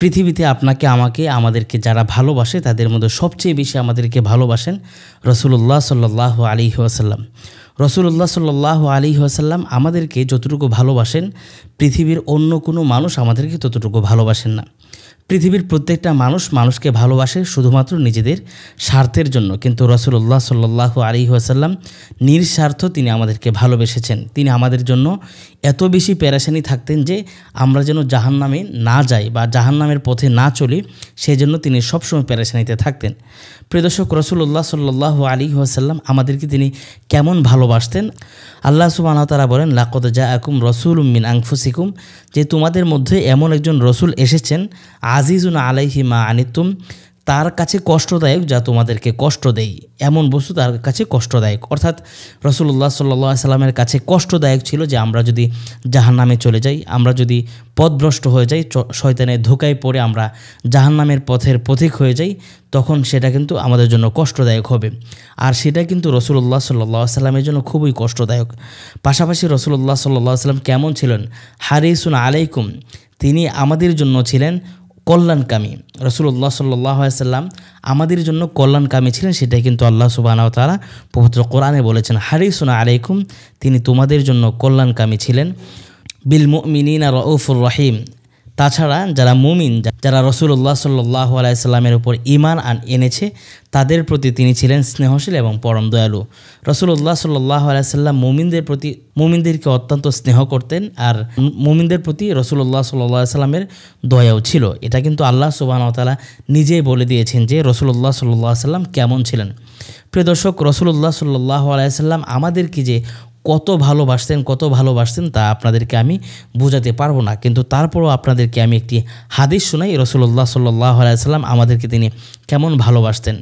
পৃথিবীতে আপনাকে আমাকে আমাদেরকে যারা ভালোবাসে তাদের মধ্যে সবচেয়ে বেশি আমাদেরকে ভালোবাসেন রসুল্লাহ সাল্লাল্লাহু আলাইহি ওয়াসাল্লাম। রসুল্লাহ সাল্লাল্লাহু আলাইহি ওয়াসাল্লাম আমাদেরকে যতটুকু ভালোবাসেন পৃথিবীর অন্য কোনো মানুষ আমাদেরকে ততটুকু ভালোবাসেন না। পৃথিবীর প্রত্যেকটা মানুষ মানুষকে ভালোবাসে শুধুমাত্র নিজেদের স্বার্থের জন্য, কিন্তু রসুল্লাহ সাল্লাল্লাহু আলাইহি ওয়াসাল্লাম নিঃস্বার্থ তিনি আমাদেরকে ভালোবেসেছেন। তিনি আমাদের জন্য এত বেশি পেরেশানি থাকতেন যে আমরা যেন জাহান্নামে না যাই বা জাহান্নামের পথে না চলি, সেজন্য তিনি সবসময় পেরেশানিতে থাকতেন। প্রিয় দর্শক, রসুল্লাহ সাল্লাল্লাহু আলাইহি ওয়াসাল্লাম আমাদেরকে তিনি কেমন ভালোবাসতেন আল্লাহ সুবহানাহু ওয়া তাআলা বলেন, লাকাদ জাআকুম রাসূলুম মিন আনফুসিকুম, যে তোমাদের মধ্যে এমন একজন রসুল এসেছেন আজিজুন আলাইহি মা আনিতুম, তার কাছে কষ্টদায়ক যা তোমাদেরকে কষ্ট দেয়, এমন বস্তু তার কাছে কষ্টদায়ক। অর্থাৎ রসুল্লাহ সাল্লাল্লাহু আলাইহি সাল্লামের কাছে কষ্টদায়ক ছিল যে আমরা যদি জাহান্নামে চলে যাই, আমরা যদি পথভ্রষ্ট হয়ে যাই, শয়তানের ধোঁকায় পড়ে আমরা জাহান্নামের পথের পথিক হয়ে যাই, তখন সেটা কিন্তু আমাদের জন্য কষ্টদায়ক হবে। আর সেটা কিন্তু রসুল্লাহ সাল্লাল্লাহু আলাইহি সাল্লামের জন্য খুবই কষ্টদায়ক। পাশাপাশি রসুল্লাহ সাল্লাল্লাহু আলাইহি সাল্লাম কেমন ছিলেন? হারিসুন আলাইকুম, তিনি আমাদের জন্য ছিলেন কল্যাণকামী। রসুল্লাহ সাল্লাল্লাহু আলাইহি সাল্লাম আমাদের জন্য কল্যাণকামী ছিলেন, সেটাই কিন্তু আল্লাহ সুবহানাহু ওয়া তাআলা পবিত্র কোরআনে বলেছেন, হারিসুন আলাইকুম, তিনি তোমাদের জন্য কল্যাণকামী ছিলেন। বিল মুমিনিনা রাউফুর রহিম, তাছাড়া যারা মুমিন, যারা রসুল্লাহ সাল্লাল্লাহু আলাইহি সাল্লামের উপর ঈমান এনেছে তাদের প্রতি তিনি ছিলেন স্নেহশীল এবং পরম দয়ালু। রসুল্লাহ সাল্লাল্লাহু আলাইহি সাল্লাম মুমিনদেরকে অত্যন্ত স্নেহ করতেন, আর মুমিনদের প্রতি রসুল্লাহ সাল্লাল্লাহু আলাইহি সাল্লামের দয়াও ছিল। এটা কিন্তু আল্লাহ সুবহানাহু ওয়া তাআলা নিজেই বলে দিয়েছেন যে রসুল্লাহ সাল্লাল্লাহু আলাইহি সাল্লাম কেমন ছিলেন। প্রিয় দর্শক, রসুল্লাহ সাল্লাল্লাহু আলাইহি সাল্লাম আমাদেরকে যে কত ভালোবাসতেন তা আপনাদেরকে আমি বোঝাতে পারবো না, কিন্তু তারপরও আপনাদেরকে আমি একটি হাদিস শোনাই রসুল্লাহ সাল্লাল্লাহু আলাইহি সাল্লাম আমাদেরকে তিনি কেমন ভালোবাসতেন।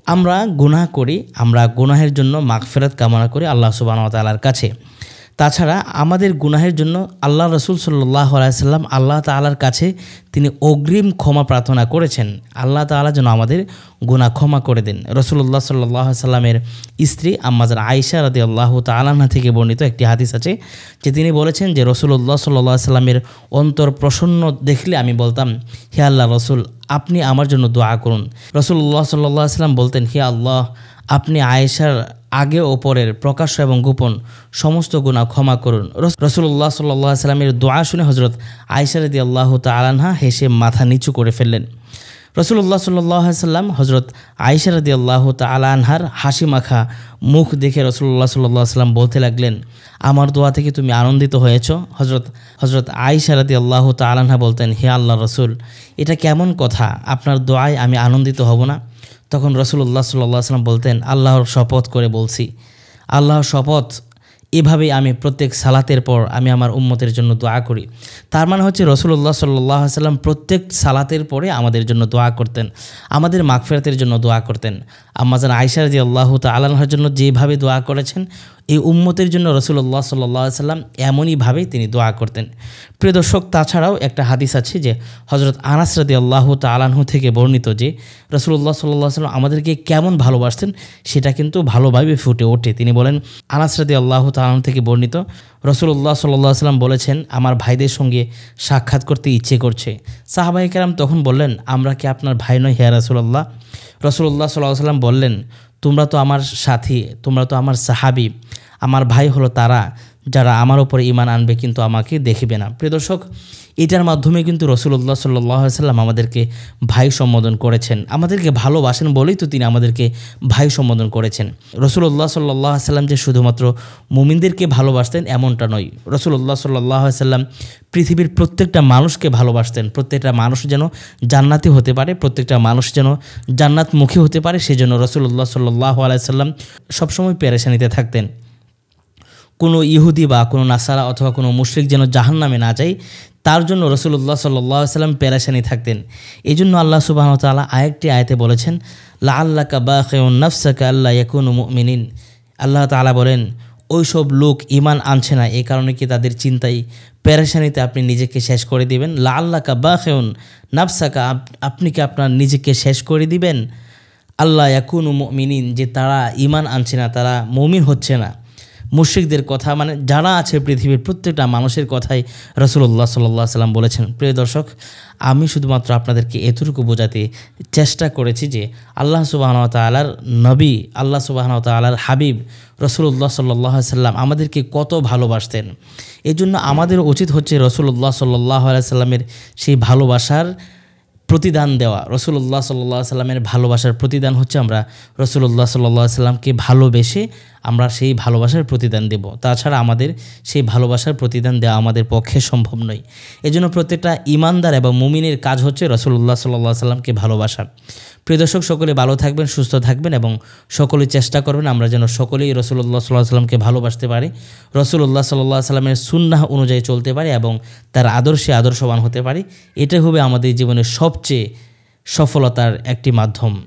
আমরা গুনাহ করি, আমরা গুনাহের জন্য মাগফিরাত কামনা করি আল্লাহ সুবহানাহু ওয়া তাআলার কাছে। তাছাড়া আমাদের গুনাহের জন্য আল্লাহ রসুল সাল্লাল্লাহু আলাইহি সাল্লাম আল্লাহ তাআলার কাছে তিনি অগ্রিম ক্ষমা প্রার্থনা করেছেন, আল্লাহ তাআলা যেন আমাদের গুনাহ ক্ষমা করে দেন। রসুল্লাহ সাল্লাল্লাহু আলাইহি সাল্লামের স্ত্রী আম্মাজান আয়েশা রাদিয়াল্লাহু তাআলা আনহা থেকে বর্ণিত একটি হাদিস আছে যে তিনি বলেছেন যে রসুল্লাহ সাল্লাল্লাহু আলাইহি সাল্লামের অন্তর প্রসন্ন দেখলে আমি বলতাম, হে আল্লাহ রসুল, আপনি আমার জন্য দোয়া করুন। রসুল্লাহ সাল্লাল্লাহু আলাইহি সাল্লাম বলতেন, হে আল্লাহ, আপনি আয়েশার আগে ও পরের প্রকাশ্য এবং গোপন সমস্ত গুনাহ ক্ষমা করুন। রসুল্লাহ সাল্লাল্লাহু আলাইহি সাল্লামের দোয়া শুনে হযরত আয়েশা রাদিয়াল্লাহু তাআলা আনহা হেসে মাথা নিচু করে ফেললেন। রসুল্লাহ সাল্লাল্লাহু আলাইহি সাল্লাম হযরত আয়েশা রাদিয়াল্লাহু তাআলা আনহার হাসি মাখা মুখ দেখে রসুল্লাহ সাল্লাল্লাহু আলাইহি সাল্লাম বলতে লাগলেন, আমার দোয়া থেকে তুমি আনন্দিত হয়েছ? হযরত আয়েশা রাদিয়াল্লাহু তাআলা আনহা বলতেন, হে আল্লাহ রসুল, এটা কেমন কথা, আপনার দোয়ায় আমি আনন্দিত হব না? তখন রসুল্লাহ সাল্লাল্লাহু আলাইহি সাল্লাম বলতেন, আল্লাহর শপথ করে বলছি, আল্লাহর শপথ, এভাবেই আমি প্রত্যেক সালাতের পর আমি আমার উম্মতের জন্য দোয়া করি। তার মানে হচ্ছে রসুল্লাহ সাল্লাল্লাহু আলাইহি সাল্লাম প্রত্যেক সালাতের পরে আমাদের জন্য দোয়া করতেন, আমাদের মাগফিরাতের জন্য দোয়া করতেন। আম্মাজান আয়েশা রাদিয়াল্লাহু তাআলা আনহার জন্য যেভাবে দোয়া করেছেন এই উম্মতের জন্য রসুল্লাহ সাল্লাল্লাহু আলাইহি সাল্লাম এমনইভাবেই তিনি দোয়া করতেন। প্রিয় দর্শক, তাছাড়াও একটা হাদিস আছে যে হযরত আনাস রাদিয়াল্লাহু তাআলা আনহু থেকে বর্ণিত যে রসুল্লাহ সাল্লাল্লাহু আলাইহি সাল্লাম আমাদেরকে কেমন ভালোবাসতেন সেটা কিন্তু ভালোভাবে ফুটে ওঠে। তিনি বলেন, আনাস রাদিয়াল্লাহু তাআলা আনহু থেকে বর্ণিত, রসুল্লাহ সাল্লাল্লাহু আলাইহি সাল্লাম বলেছেন, আমার ভাইদের সঙ্গে সাক্ষাৎ করতে ইচ্ছে করছে। সাহাবায়ে কেরাম তখন বললেন, আমরা কি আপনার ভাই নই হে রাসূলুল্লাহ? রসুল্লাহ সাল্লাল্লাহু আলাইহি সাল্লাম বললেন, তোমরা তো আমার সাথী, তোমরা তো আমার সাহাবী, আমার ভাই হলো তারা যারা আমার ওপরে ঈমান আনবে কিন্তু আমাকে দেখিবে না। প্রিয় দর্শক, এটার মাধ্যমে কিন্তু রসুল্লাহ সাল্লাল্লাহু আলাইহি সাল্লাম আমাদেরকে ভাই সম্বোধন করেছেন, আমাদেরকে ভালোবাসেন বলেই তো তিনি আমাদেরকে ভাই সম্বোধন করেছেন। রসুল্লাহ সাল্লাল্লাহু আলাইহি সাল্লাম যে শুধুমাত্র মুমিনদেরকে ভালোবাসতেন এমনটা নয়, রসুল্লাহ সাল্লাল্লাহু আলাইহি সাল্লাম পৃথিবীর প্রত্যেকটা মানুষকে ভালোবাসতেন। প্রত্যেকটা মানুষ যেন জান্নাতি হতে পারে, প্রত্যেকটা মানুষ যেন জান্নাতমুখী হতে পারে, সেজন্য রসুল্লাহ সাল্লাল্লাহু আলাইহি সাল্লাম সবসময় পেরেশানিতে থাকতেন। কোনো ইহুদি বা কোনো নাসারা অথবা কোনো মুশরিক যেন জাহান্নামে না যায়, তার জন্য রসুল্লাহ সাল্লাল্লাহু আলাইহি সাল্লাম পেরেশানি থাকতেন। এই জন্য আল্লাহ সুবহানাহু ওয়া তাআলা আরেকটি আয়াতে বলেছেন, লাআল্লাকা বাখিউন নাফসাকা আল্লা ইয়াকুনু মুমিনিন। আল্লাহ তাআলা বলেন, ওই সব লোক ঈমান আনছে না, এই কারণে কি তাদের চিন্তায় পেরেশানিতে আপনি নিজেকে শেষ করে দিবেন? লাআল্লাকা বাখিউন নাফসাকা, আপনি কি আপনার নিজেকে শেষ করে দিবেন? আল্লা ইয়াকুনু মুমিনিন, যে তারা ঈমান আনছে না, তারা মুমিন হচ্ছে না। মুশরিকদের কথা, মানে যারা আছে পৃথিবীর প্রত্যেকটা মানুষের কথাই রাসূলুল্লাহ সাল্লাল্লাহু আলাইহি ওয়াসাল্লাম বলেছেন। প্রিয় দর্শক, আমি শুধুমাত্র আপনাদেরকে এতটুকু বোঝাতে চেষ্টা করেছি যে আল্লাহ সুবহানাহু ওয়া তাআলার নবী, আল্লাহ সুবহানাহু ওয়া তাআলার হাবিব রাসূলুল্লাহ সাল্লাল্লাহু আলাইহি ওয়াসাল্লাম আমাদেরকে কত ভালোবাসতেন। এই জন্য আমাদের উচিত হচ্ছে রাসূলুল্লাহ সাল্লাল্লাহু আলাইহি ওয়াসাল্লামের সেই ভালোবাসার প্রতিদান দেওয়া। রাসূলুল্লাহ সাল্লাল্লাহু আলাইহি ওয়াসাল্লামের ভালোবাসার প্রতিদান হচ্ছে আমরা রাসূলুল্লাহ সাল্লাল্লাহু আলাইহি ওয়াসাল্লামকে ভালোবেসে আমরা সেই ভালোবাসার প্রতিদান দেব। তাছাড়া আমাদের সেই ভালোবাসার প্রতিদান দেওয়া আমাদের পক্ষে সম্ভব নয়। এজন্য প্রত্যেকটা ঈমানদার এবং মুমিনের কাজ হচ্ছে রাসূলুল্লাহ সাল্লাল্লাহু আলাইহি ওয়াসাল্লামকে ভালোবাসা। প্রিয় দর্শক, সকলে ভালো থাকবেন, সুস্থ থাকবেন এবং সকলে চেষ্টা করবেন আমরা যেন সকলেই রাসূলুল্লাহ সাল্লাল্লাহু আলাইহি ওয়াসাল্লামকে ভালোবাসতে পারি, রাসূলুল্লাহ সাল্লাল্লাহু আলাইহি ওয়াসাল্লামের সুন্নাহ অনুযায়ী চলতে পারি এবং তার আদর্শে আদর্শবান হতে পারি। এটাই হবে আমাদের জীবনের সবচেয়ে সফলতার একটি মাধ্যম।